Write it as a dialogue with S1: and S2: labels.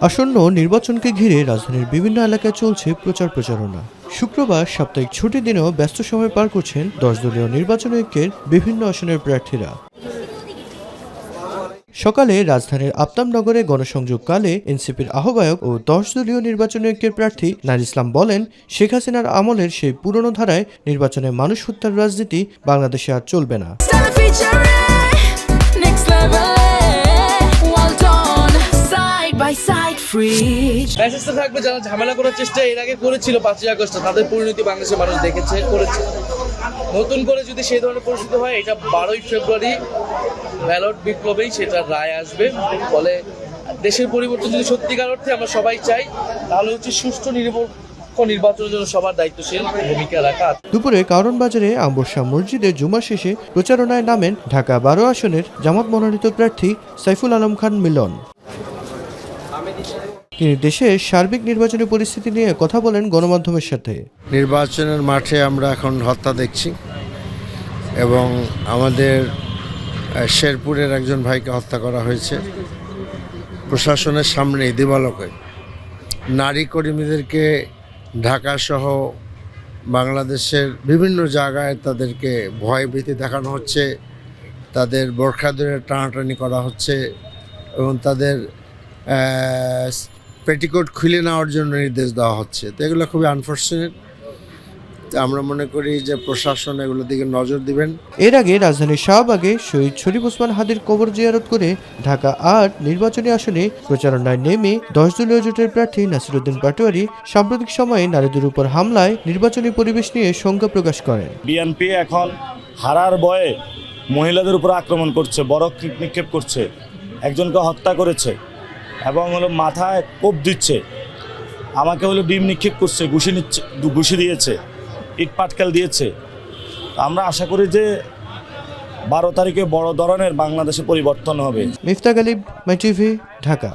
S1: আসন্ন নির্বাচনকে ঘিরে রাজধানীর বিভিন্ন এলাকায় চলছে প্রচারণা। শুক্রবার সাপ্তাহিক ছুটির দিনেও ব্যস্ত সময় পার করছেন 10 দলীয় নির্বাচন ঐক্যের বিভিন্ন আসনের প্রার্থীরা। সকালে রাজধানীর আফতাবনগরে গণসংযোগকালে এনসিপির আহ্বায়ক ও 10 দলীয় নির্বাচন ঐক্যের প্রার্থী নাহিদ ইসলাম বলেন, শেখ হাসিনার আমলের সেই পুরনো ধারায় নির্বাচনে মানুষ হত্যার রাজনীতি বাংলাদেশে আর চলবে না।
S2: মেসেজটা থাকবে, যারা ঝামেলা করার চেষ্টা এর আগে করেছিল 5ই আগস্ট, তাদের পরিণতি বাংলাদেশের মানুষ দেখেছে, করেছে। নতুন করে যদি সেই ধরনের পরিস্থিতি হয়, এটা 12ই ফেব্রুয়ারি ব্যালট বিপ্লবেই সেটা রায় আসবে। ফলে দেশের পরিবর্তন যদি সত্যিকার অর্থে আমরা সবাই চাই, তাহলে হচ্ছে সুষ্ঠু নির্বাচনের জন্য সবার দায়িত্বশীল ভূমিকা রাখা।
S1: দুপুরে কারওয়ান বাজারে আম্বরশাহ মসজিদে জুমা শেষে প্রচারণায় নামেন ঢাকা 12 আসনের জামাত মনোনীত প্রার্থী সাইফুল আলম খান মিলন। তিনি দেশের সার্বিক নির্বাচনী পরিস্থিতি নিয়ে কথা বলেন গণমাধ্যমের সাথে।
S3: নির্বাচনের মাঠে আমরা এখন হত্যা দেখছি এবং আমাদের শেরপুরের একজন ভাইকে হত্যা করা হয়েছে প্রশাসনের সামনে দিবালোকে। নারী কর্মীদেরকে ঢাকাসহ বাংলাদেশের বিভিন্ন জায়গায় তাদেরকে ভয় ভীতি দেখানো হচ্ছে, তাদের বোরখা ধরে টানাটানি করা হচ্ছে এবং তাদের পেটিকোট খুলে নেওয়ার জন্য নির্দেশ দেওয়া হচ্ছে। তো এগুলো খুবই আনফর্চুনেট। আমরা মনে করি যে প্রশাসন এগুলোর দিকে নজর দিবেন।
S1: এর আগে রাজধানীর শাহবাগে শহীদ শরীফ ওসমান হাদির কবর জিয়ারত করে ঢাকা 8 নির্বাচনী আসনে প্রচারণায় নেমে 10 দলীয় জোটের প্রার্থী নাসিরউদ্দিন পাটোয়ারি সাম্প্রতিক সময়ে নারীদের উপর হামলায় নির্বাচনী পরিবেশ নিয়ে শঙ্কা প্রকাশ করেন।
S4: বিএনপি এখন হারার ভয়ে মহিলাদের উপর আক্রমণ করছে, বড় নিক্ষেপ করছে, একজনকে হত্যা করেছে এবং মাথায় কোপ দিচ্ছে, আমাকে ডিম নিক্ষেপ করছে, ঘুষি দিয়েছে, ইট পাটকেল দিয়েছে। আমরা আশা করি যে 12 তারিখে বড় ধরনের বাংলাদেশে পরিবর্তন হবে।
S1: মিফতা গালিব, মাই টিভি, ঢাকা।